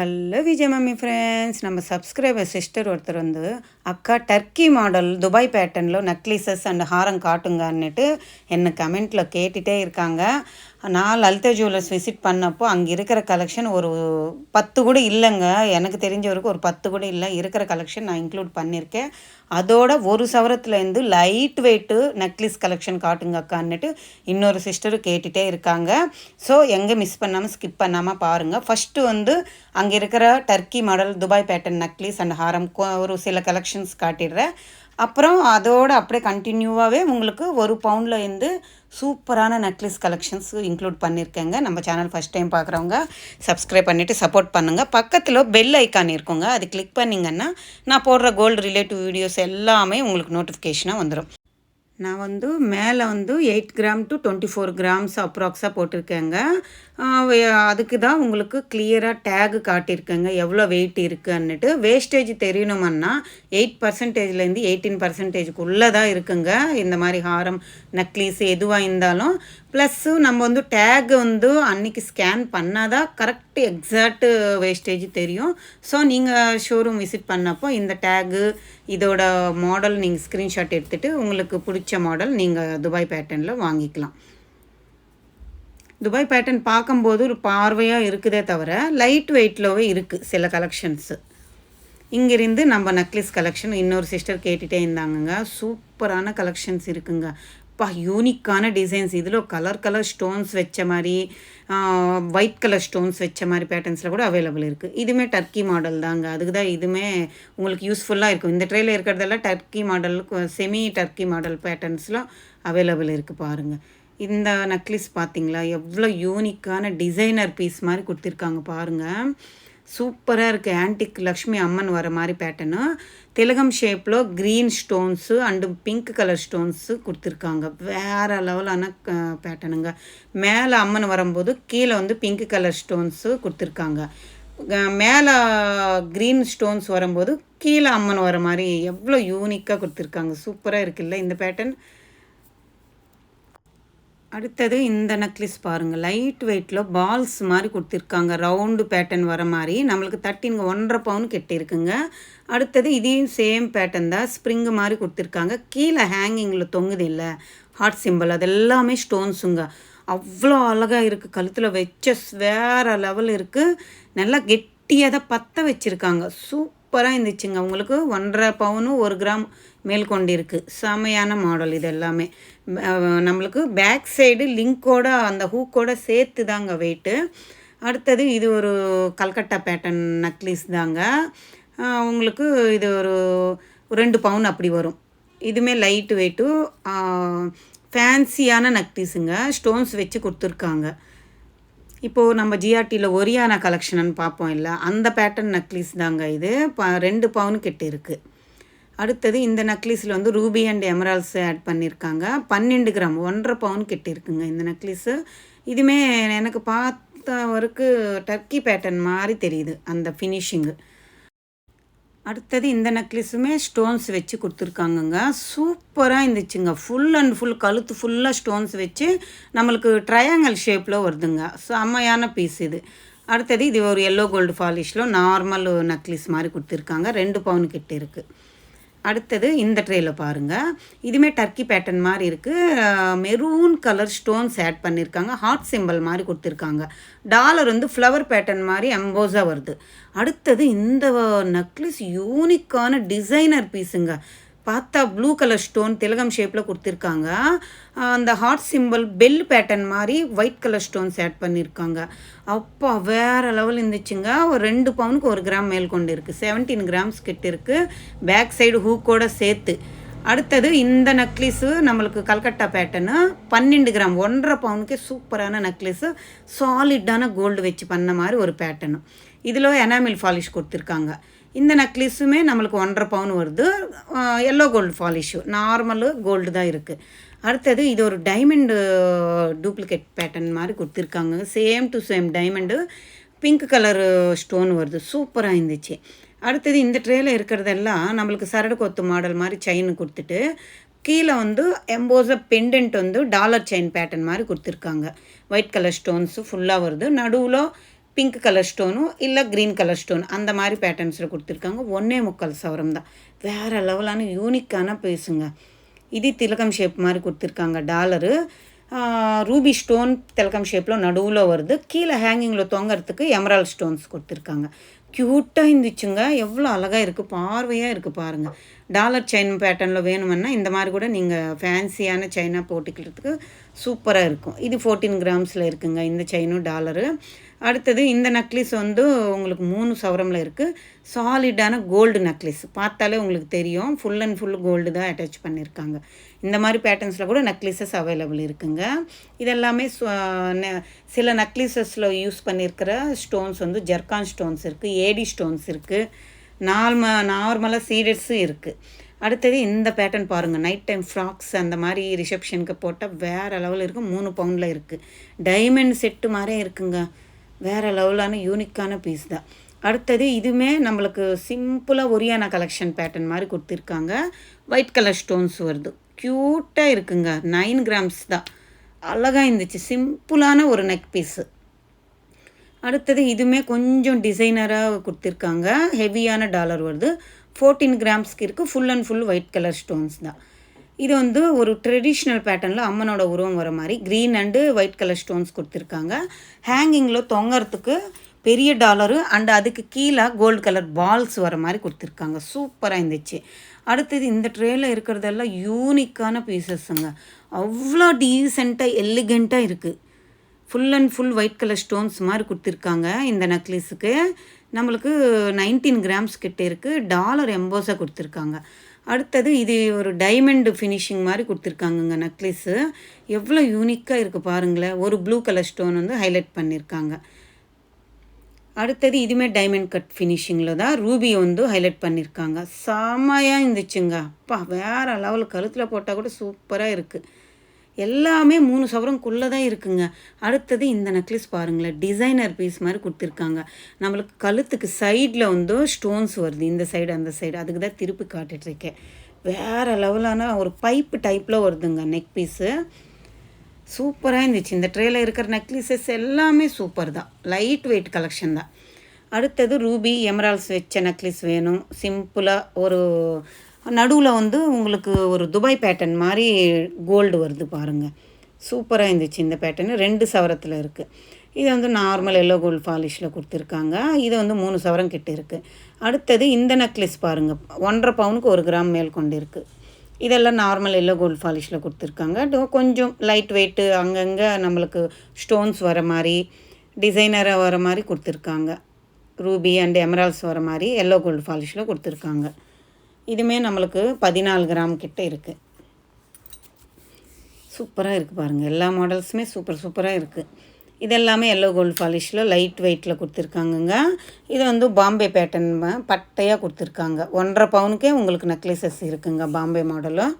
Hello Vijay mummy friends, நம்ம subscriber sister ஒருத்தர் வந்து அக்கா டர்க்கி மாடல் துபாய் பேட்டர்னில் நெக்லீசஸ் அண்ட் ஹாரம் காட்டுங்கன்னுட்டு என்னை கமெண்ட்டில் கேட்டுகிட்டே இருக்காங்க. நான் லலிதா ஜுவல்லர்ஸ் விசிட் பண்ணப்போ அங்கே இருக்கிற கலெக்ஷன் ஒரு 10 கூட இல்லைங்க. எனக்கு தெரிஞ்ச வரைக்கும் ஒரு 10 கூட இல்லை. இருக்கிற கலெக்ஷன் நான் இன்க்ளூட் பண்ணியிருக்கேன். அதோட ஒரு சவரத்துலேருந்து லைட் வெயிட்டு நெக்லஸ் கலெக்ஷன் காட்டுங்க அக்கான்னுட்டு இன்னொரு சிஸ்டரும் கேட்டுகிட்டே இருக்காங்க. ஸோ எங்கே மிஸ் பண்ணாமல் ஸ்கிப் பண்ணாமல் பாருங்கள். ஃபஸ்ட்டு வந்து அங்கே இருக்கிற Turkey model Dubai pattern necklace and ஹாரம் ஒரு சில கலெக்ஷன்ஸ் காட்டிடுறேன். அப்புறம் அதோடு அப்படியே கண்டினியூவாகவே உங்களுக்கு 1 பவுண்டில் இருந்து சூப்பரான நெக்லஸ் கலெக்ஷன்ஸ் இன்க்ளூட் பண்ணியிருக்கேங்க. நம்ம சேனல் ஃபஸ்ட் டைம் பார்க்குறவங்க சப்ஸ்கிரைப் பண்ணிவிட்டு சப்போர்ட் பண்ணுங்கள். பக்கத்தில் பெல் ஐக்கான் இருக்குங்க, அது கிளிக் பண்ணிங்கன்னா நான் போடுற கோல்டு ரிலேட்டிவ் வீடியோஸ் எல்லாமே உங்களுக்கு நோட்டிஃபிகேஷனாக வந்துடும். நான் வந்து மேலே வந்து 8 கிராம் டு 24 கிராம்ஸ் அப்ராக்ஸாக போட்டிருக்கேங்க. அதுக்கு தான் உங்களுக்கு கிளியராக டேகு காட்டியிருக்கேங்க எவ்வளோ வெயிட் இருக்குன்னுட்டு. வேஸ்டேஜ் தெரியணுமன்னா 8%லேருந்து 18%க்குள்ளே தான் இருக்குங்க. இந்த மாதிரி ஹாரம் நெக்லீஸ் எதுவாக இருந்தாலும் ப்ளஸ்ஸு நம்ம வந்து டேகு வந்து அன்றைக்கி ஸ்கேன் பண்ணால் தான் கரெக்ட் எக்ஸாக்ட்டு வேஸ்டேஜ் தெரியும். ஸோ நீங்கள் ஷோரூம் விசிட் பண்ணப்போ இந்த டேகு இதோட மாடல் நீங்கள் ஸ்க்ரீன்ஷாட் எடுத்துகிட்டு உங்களுக்கு பிடிச்ச மாடல் நீங்கள் துபாய் பேட்டர்னில் வாங்கிக்கலாம். துபாய் பேட்டர்ன் பார்க்கும்போது ஒரு பார்வையாக இருக்குதே தவிர லைட் வெயிட்லவே இருக்குது சில கலெக்ஷன்ஸு. இங்கேருந்து நம்ம நெக்லஸ் கலெக்ஷன் இன்னொரு சிஸ்டர் கேட்டுகிட்டே இருந்தாங்கங்க. சூப்பரான கலெக்ஷன்ஸ் இருக்குங்க. யூனிக்கான டிசைன்ஸ் இதில் கலர் ஸ்டோன்ஸ் வச்ச மாதிரி ஒயிட் கலர் ஸ்டோன்ஸ் வச்ச மாதிரி பேட்டர்ன்ஸில் கூட அவைலபிள் இருக்குது. இதுவுமே டர்க்கி மாடல் தாங்க. அதுக்கு தான் இதுவுமே உங்களுக்கு யூஸ்ஃபுல்லாக இருக்கும். இந்த ட்ரேயில் இருக்கிறதெல்லாம் turkey model semi turkey model பேட்டர்ன்ஸ்லாம் அவைலபிள் இருக்குது பாருங்கள். இந்த நெக்லஸ் பார்த்திங்களா எவ்வளோ யூனிக்கான டிசைனர் பீஸ் மாதிரி கொடுத்துருக்காங்க பாருங்கள். சூப்பராக இருக்குது. ஆன்டிக் லக்ஷ்மி அம்மன் வர மாதிரி பேட்டர்னு திலகம் ஷேப்பில் green stones and pink colour stones கொடுத்துருக்காங்க. வேறு லெவலான பேட்டர்னுங்க. மேலே அம்மன் வரும்போது கீழே வந்து பிங்க் கலர் ஸ்டோன்ஸு கொடுத்துருக்காங்க. மேலே க்ரீன் ஸ்டோன்ஸ் வரும்போது கீழே அம்மன் வர மாதிரி எவ்வளோ யூனிக்காக கொடுத்துருக்காங்க. சூப்பராக இருக்குல்ல இந்த பேட்டர்ன். அடுத்தது இந்த நெக்லஸ் பாருங்கள். லைட் வெயிட்டில் பால்ஸ் மாதிரி கொடுத்துருக்காங்க. ரவுண்டு பேட்டர்ன் வர மாதிரி நம்மளுக்கு 1.5 பவுன் கெட்டிருக்குங்க. அடுத்தது இதையும் சேம் பேட்டர்ன் தான். ஸ்ப்ரிங்கு மாதிரி கொடுத்துருக்காங்க. கீழே ஹேங்கிங்கில் தொங்குது இல்லை ஹார்ட் சிம்பிள், அது எல்லாமே ஸ்டோன்ஸுங்க. அவ்வளோ அழகாக இருக்குது. கழுத்தில் வச்ச வேறு லெவல் இருக்குது. நல்லா கெட்டியாக தான் பற்ற வச்சுருக்காங்க. சூப்பராக இருந்துச்சுங்க. உங்களுக்கு 1.5 பவுனு 1 கிராம் மேல் கொண்டு இருக்குது. செமையான மாடல் இது எல்லாமே. நம்மளுக்கு பேக் சைடு லிங்கோட அந்த ஹூக்கோட சேர்த்து தாங்க வெயிட்டு. அடுத்தது இது ஒரு கல்கட்டா பேட்டர்ன் நெக்லஸ் தாங்க. உங்களுக்கு இது ஒரு 2 பவுன் அப்படி வரும். இதுவுமே லைட்டு வெயிட்டு ஃபேன்சியான நெக்லஸுங்க. ஸ்டோன்ஸ் வச்சு கொடுத்துருக்காங்க. இப்போது நம்ம ஜிஆர்டியில் ஒரியானா கலெக்ஷன் பார்ப்போம் இல்லை, அந்த பேட்டர்ன் நெக்லஸ் தாங்க இது. 2 பவுன் கிட்ட இருக்குது. அடுத்தது இந்த நெக்லஸில் வந்து ரூபி அண்ட் எமரால்ஸ் ஆட் பண்ணியிருக்காங்க. 12 கிராம் 1.5 பவுன் கிட்ட இருக்குங்க இந்த நெக்லஸு. இதுவுமே எனக்கு பார்த்த வரைக்கும் டர்க்கி பேட்டர்ன் மாதிரி தெரியுது அந்த ஃபினிஷிங்கு. அடுத்தது இந்த நெக்லஸுமே ஸ்டோன்ஸ் வச்சு கொடுத்துருக்காங்கங்க. சூப்பராக இருந்துச்சுங்க. ஃபுல் அண்ட் ஃபுல் கழுத்து ஃபுல்லாக ஸ்டோன்ஸ் வச்சு நம்மளுக்கு ட்ரையாங்கல் ஷேப்பில் வருதுங்க. செம்மையான பீஸ் இது. அடுத்தது இது ஒரு எல்லோ கோல்டு ஃபாலிஷில் நார்மல் நெக்லஸ் மாதிரி கொடுத்துருக்காங்க. 2 பவுன் கிட்ட இருக்குது. அடுத்தது இந்த ட்ரேயில் பாருங்கள். இதுவுமே டர்க்கி பேட்டர்ன் மாதிரி இருக்குது. மெரூன் கலர் ஸ்டோன்ஸ் ஆட் பண்ணியிருக்காங்க. ஹார்ட் சிம்பிள் மாதிரி கொடுத்துருக்காங்க. டாலர் வந்து ஃப்ளவர் பேட்டர்ன் மாதிரி எம்போஸாக வருது. அடுத்தது இந்த நெக்லஸ் யூனிக்கான டிசைனர் பீஸுங்க. பார்த்தா ப்ளூ கலர் ஸ்டோன் திலகம் ஷேப்பில் கொடுத்துருக்காங்க. அந்த ஹார்ட் சிம்பிள் பெல் பேட்டர்ன் மாதிரி ஒயிட் கலர் ஸ்டோன்ஸ் ஆட் பண்ணியிருக்காங்க. அப்பா வேறு லெவல் இருந்துச்சுங்க. ஒரு 2 பவுனுக்கு 1 கிராம் மேல் கொண்டு இருக்குது. 17 கிராம்ஸ் கிட்ட இருக்குது. பேக் சைடு ஹூக்கோட சேர்த்து. அடுத்தது இந்த நெக்லஸு நம்மளுக்கு கல்கட்டா பேட்டர்னு 12 கிராம் 1.5 பவுனுக்கே சூப்பரான நெக்லஸு. சாலிட்டான கோல்டு வச்சு பண்ண மாதிரி ஒரு பேட்டர்னு. இதில் எனாமில் ஃபாலிஷ் கொடுத்துருக்காங்க. இந்த நெக்லஸுமே நம்மளுக்கு 1.5 பவுன் வருது. எல்லோ கோல்டு ஃபாலிஷு நார்மலு கோல்டு தான் இருக்குது. அடுத்தது இது ஒரு டைமண்டு டூப்ளிகேட் பேட்டர்ன் மாதிரி கொடுத்துருக்காங்க. Same to same diamond pink colour stone வருது. சூப்பராக இருந்துச்சு. அடுத்தது இந்த ட்ரேயில் இருக்கிறதெல்லாம் நம்மளுக்கு சரடு கொத்து மாடல் மாதிரி செயின் கொடுத்துட்டு கீழே வந்து எம்போஸ பெண்டன்ட் வந்து டாலர் செயின் பேட்டர்ன் மாதிரி கொடுத்துருக்காங்க. ஒயிட் கலர் ஸ்டோன்ஸு ஃபுல்லாக வருது. நடுவில் பிங்க் கலர் ஸ்டோனும் இல்லை க்ரீன் கலர் ஸ்டோன் அந்த மாதிரி பேட்டர்ன்ஸில் கொடுத்துருக்காங்க. 1.25 சவரம் தான். வேறு லெவலான யூனிக்கான பீஸுங்க. இது திலகம் ஷேப் மாதிரி கொடுத்துருக்காங்க. டாலரு ரூபி ஸ்டோன் திலகம் ஷேப்பில் நடுவில் வருது. கீழே ஹேங்கிங்கில் தொங்கிறதுக்கு எமரால்ட் ஸ்டோன்ஸ் கொடுத்துருக்காங்க. க்யூட்டாக இருந்துச்சுங்க. எவ்வளோ அழகாக இருக்குது, பார்வையாக இருக்குது பாருங்கள். டாலர் செயின் பேட்டர்னில் வேணுமென்னா இந்த மாதிரி கூட நீங்கள் ஃபேன்சியான செயினாக போட்டுக்கிறதுக்கு சூப்பராக இருக்கும். இது 14 கிராம்ஸில் இருக்குங்க இந்த செயினும் டாலரு. அடுத்தது இந்த நெக்லஸ் வந்து உங்களுக்கு 3 சவரமில் இருக்குது. சாலிடான கோல்டு நெக்லஸ். பார்த்தாலே உங்களுக்கு தெரியும், ஃபுல் அண்ட் ஃபுல் கோல்டு தான் அட்டாச் பண்ணியிருக்காங்க. இந்த மாதிரி பேட்டர்ன்ஸில் கூட நெக்லஸஸ் அவைலபிள் இருக்குங்க. இதெல்லாமே சில நெக்லஸஸில் யூஸ் பண்ணியிருக்கிற ஸ்டோன்ஸ் வந்து ஜர்கான் ஸ்டோன்ஸ் இருக்குது, ஏடி ஸ்டோன்ஸ் இருக்குது, நார்மலாக சீடட்ஸும் இருக்குது. அடுத்தது இந்த பேட்டர்ன் பாருங்கள். நைட் டைம் ஃப்ராக்ஸ் அந்த மாதிரி ரிசப்ஷனுக்கு போட்டால் வேறு லெவலில் இருக்குது. 3 பவுண்டில் இருக்குது. டைமண்ட் செட்டு மாதிரியே இருக்குங்க. வேறு லெவலான யூனிக்கான பீஸ் தான். அடுத்தது இதுவுமே நம்மளுக்கு சிம்பிளாக ஒரியானா கலெக்ஷன் பேட்டர்ன் மாதிரி கொடுத்துருக்காங்க. ஒயிட் கலர் ஸ்டோன்ஸ் வருது. க்யூட்டாக இருக்குங்க. 9 கிராம்ஸ் தான். அழகாக இருந்துச்சு. சிம்பிளான ஒரு நெக் பீஸு. அடுத்தது இதுவுமே கொஞ்சம் டிசைனராக கொடுத்துருக்காங்க. ஹெவியான டாலர் வருது. 14 கிராம்ஸ்க்கு இருக்குது. Full and full white colour stones தான். இது வந்து ஒரு ட்ரெடிஷ்னல் பேட்டர்னில் அம்மனோட உருவம் வர மாதிரி green and white colour stones கொடுத்துருக்காங்க. ஹேங்கிங்கில் தொங்கறதுக்கு பெரிய டாலரு அண்டு அதுக்கு கீழே கோல்டு கலர் பால்ஸ் வர மாதிரி கொடுத்துருக்காங்க. சூப்பராக இருந்துச்சு. அடுத்தது இந்த ட்ரேயில் இருக்கிறதெல்லாம் யூனிக்கான பீசஸ்ஸுங்க. அவ்வளோ டீசெண்டாக எலிகண்ட்டாக இருக்குது. Full and full white colour stones மாதிரி கொடுத்துருக்காங்க. இந்த நெக்லஸுக்கு நம்மளுக்கு 19 கிராம்ஸ் கிட்டே இருக்குது. டாலர் எம்போஸாக கொடுத்துருக்காங்க. அடுத்தது இது ஒரு டைமண்ட் ஃபினிஷிங் மாதிரி கொடுத்துருக்காங்கங்க நெக்லஸு. எவ்வளோ யூனிக்காக இருக்குது பாருங்களேன். ஒரு ப்ளூ கலர் ஸ்டோன் வந்து ஹைலைட் பண்ணியிருக்காங்க. அடுத்தது இதுவுமே டைமண்ட் கட் ஃபினிஷிங்கில் தான் ரூபி வந்து ஹைலைட் பண்ணியிருக்காங்க. செம்மையாக இருந்துச்சுங்க. அப்பா வேறு லெவல். கழுத்தில் போட்டால் கூட சூப்பராக இருக்குது. எல்லாமே 3 சவரம்குள்ளே தான் இருக்குங்க. அடுத்தது இந்த நெக்லஸ் பாருங்களேன். டிசைனர் பீஸ் மாதிரி கொடுத்துருக்காங்க. நம்மளுக்கு கழுத்துக்கு சைடில் வந்து ஸ்டோன்ஸ் வருது. இந்த சைடு அந்த சைடு. அதுக்கு தான் திருப்பி காட்டிகிட்ருக்கேன். வேறு லெவலான ஒரு பைப்பு டைப்பில் வருதுங்க நெக் பீஸு. சூப்பராக இருந்துச்சு. இந்த ட்ரேயில் இருக்கிற நெக்லஸஸ் எல்லாமே சூப்பர் தான். லைட் வெயிட் கலெக்ஷன் தான். அடுத்தது ரூபி எமரால்ட்ஸ் வச்ச நெக்லஸ் வேணும். சிம்பிளாக ஒரு நடுவில் வந்து உங்களுக்கு ஒரு துபாய் பேட்டர்ன் மாதிரி கோல்டு வருது பாருங்கள். சூப்பராக இருந்துச்சு இந்த பேட்டர்னு. 2 சவரத்தில் இருக்குது. இது வந்து நார்மல் எல்லோ கோல்டு பாலிஷில் கொடுத்துருக்காங்க. இது வந்து 3 சவரம் கிட்டே இருக்குது. அடுத்தது இந்த நெக்லஸ் பாருங்கள். 1.5 பவுனுக்கு 1 கிராம் மேல் கொண்டு இருக்குது. இதெல்லாம் நார்மல் எல்லோ கோல்டு பாலிஷில் கொடுத்துருக்காங்க. கொஞ்சம் லைட் வெயிட்டு அங்கங்கே நம்மளுக்கு ஸ்டோன்ஸ் வர மாதிரி டிசைனராக வர மாதிரி கொடுத்துருக்காங்க. ரூபி அண்ட் எமரால்ட்ஸ் வர மாதிரி எல்லோ கோல்டு பாலிஷில் கொடுத்துருக்காங்க. இதுவுமே நம்மளுக்கு 14 கிராம் கிட்டே இருக்குது. சூப்பராக இருக்குது பாருங்கள். எல்லா மாடல்ஸுமே சூப்பராக இருக்குது. இதெல்லாமே எல்லோ கோல்டு பாலிஷில் லைட் வெயிட்டில் கொடுத்துருக்காங்கங்க. இது வந்து பாம்பே பேட்டர்ன் பட்டையாக கொடுத்துருக்காங்க. 1.5 பவுனுக்கே உங்களுக்கு நெக்லஸஸ் இருக்குங்க பாம்பே மாடலும்.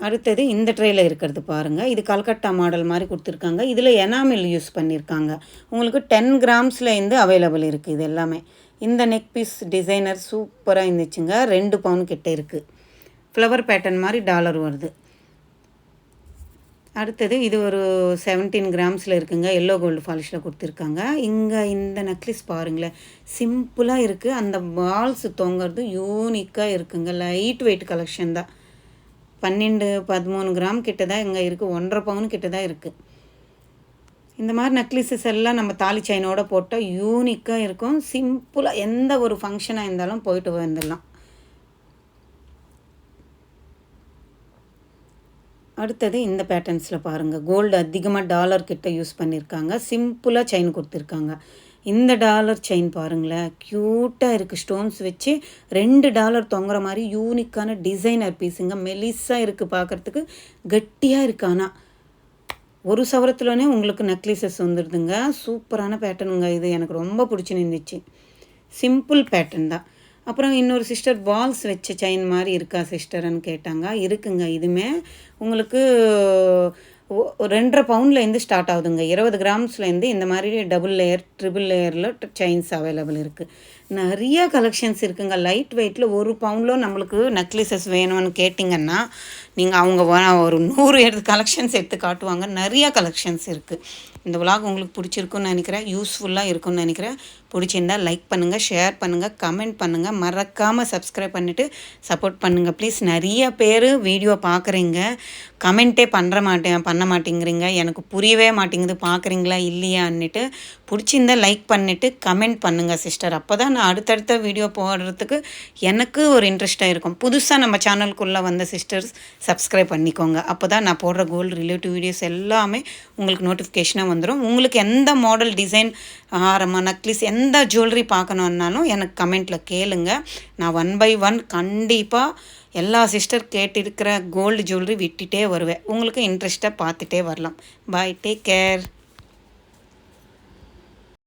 அடுத்தது இந்த ட்ரேயில் இருக்கிறது பாருங்கள். இது கல்கட்டா மாடல் மாதிரி கொடுத்துருக்காங்க. இதில் எனாமில் யூஸ் பண்ணியிருக்காங்க. உங்களுக்கு 10 கிராம்ஸ்லேருந்து அவைலபிள் இருக்குது. இது எல்லாமே இந்த நெக் பீஸ் டிசைனர் சூப்பராக இருந்துச்சுங்க. 2 பவுன் கிட்டே இருக்குது. ஃப்ளவர் பேட்டர்ன் மாதிரி டாலர் வருது. அடுத்தது இது ஒரு 17 கிராம்ஸில் இருக்குங்க. எல்லோ கோல்டு பாலிஷில் கொடுத்துருக்காங்க. இங்கே இந்த நெக்லஸ் பாருங்களேன். சிம்பிளாக இருக்குது. அந்த பால்ஸ் தொங்கிறது யூனிக்காக இருக்குங்க. லைட் வெயிட் கலெக்ஷன் தான். 12-13 கிராம் கிட்ட தான் இங்கே இருக்குது. 1.5 பவுன் கிட்ட தான் இருக்குது. இந்த மாதிரி நெக்லஸஸ் எல்லாம் நம்ம தாலி செயினோட போட்டால் யூனிக்காக இருக்கும். சிம்பிளாக எந்த ஒரு ஃபங்க்ஷனாக இருந்தாலும் போயிட்டு வந்துடலாம். அடுத்தது இந்த பேட்டர்ன்ஸில் பாருங்கள். கோல்டு அதிகமாக டாலர் கிட்ட யூஸ் பண்ணியிருக்காங்க. சிம்பிளாக செயின் கொடுத்துருக்காங்க. இந்த டாலர் செயின் பாருங்களேன். க்யூட்டாக இருக்குது. ஸ்டோன்ஸ் வச்சு 2 டாலர் தொங்குற மாதிரி யூனிக்கான டிசைனர் பீஸுங்க. மெலிஸாக இருக்குது பார்க்குறதுக்கு. கட்டியாக இருக்குது. ஆனால் 1 சவரத்துலனே உங்களுக்கு நெக்லஸஸ் வந்துடுதுங்க. சூப்பரான பேட்டர்னுங்க. இது எனக்கு ரொம்ப பிடிச்சிருந்துச்சு. சிம்பிள் பேட்டர்ன் தான். அப்புறம் இன்னொரு சிஸ்டர் பால்ஸ் வச்ச செயின் மாதிரி இருக்கா சிஸ்டர்ன்னு கேட்டாங்க. இருக்குங்க. இதுவுமே உங்களுக்கு 2.5 பவுண்ட்லேருந்து ஸ்டார்ட் ஆகுதுங்க. 20 கிராம்ஸ்லேருந்து இந்த மாதிரி டபுள் லேயர், ட்ரிபிள் லேயரில் செயின்ஸ் அவைலபிள் இருக்குது. நிறைய கலெக்ஷன்ஸ் இருக்குங்க. லைட் வெயிட்டில் 1 பவுண்டில் நம்மளுக்கு நெக்லஸஸ் வேணும்னு கேட்டிங்கன்னா நீங்கள் அவங்க ஒரு 100 கலெக்ஷன்ஸ் எடுத்து காட்டுவாங்க. நிறைய கலெக்ஷன்ஸ் இருக்குது. இந்த விலாக் உங்களுக்கு பிடிச்சிருக்குன்னு நினைக்கிறேன், யூஸ்ஃபுல்லாக இருக்குன்னு நினைக்கிறேன். பிடிச்சிருந்தால் லைக் பண்ணுங்கள், ஷேர் பண்ணுங்கள், கமெண்ட் பண்ணுங்கள், மறக்காமல் சப்ஸ்கிரைப் பண்ணிவிட்டு சப்போர்ட் பண்ணுங்கள் ப்ளீஸ். நிறைய பேர் வீடியோ பார்க்குறீங்க, கமெண்ட்டே பண்ண மாட்டேங்கிறீங்க. எனக்கு புரியவே மாட்டேங்குது பார்க்குறீங்களா இல்லையான்னுட்டு. பிடிச்சிருந்தால் லைக் பண்ணிவிட்டு கமெண்ட் பண்ணுங்கள் சிஸ்டர். அப்போ தான் நான் அடுத்தடுத்த வீடியோ போடுறதுக்கு எனக்கு ஒரு இன்ட்ரெஸ்ட்டாக இருக்கும். புதுசாக நம்ம சேனலுக்குள்ளே வந்த சிஸ்டர்ஸ் சப்ஸ்கிரைப் பண்ணிக்கோங்க. அப்போ தான் நான் போடுற கோல்டு ரிலேட்டிவ் வீடியோஸ் எல்லாமே உங்களுக்கு நோட்டிஃபிகேஷனாக வந்துடும். உங்களுக்கு எந்த மாடல், டிசைன், ஆரமாக, நக்லிஸ், எந்த ஜுவல்லரி பார்க்கணுன்னாலும் எனக்கு கமெண்ட்டில் கேளுங்க. நான் 1 by 1 கண்டிப்பாக எல்லா சிஸ்டர் கேட்டிருக்கிற கோல்டு ஜுவல்லரி விட்டுட்டே வருவேன். உங்களுக்கு இன்ட்ரெஸ்ட்டாக பார்த்துட்டே வரலாம். பாய், டேக் கேர்.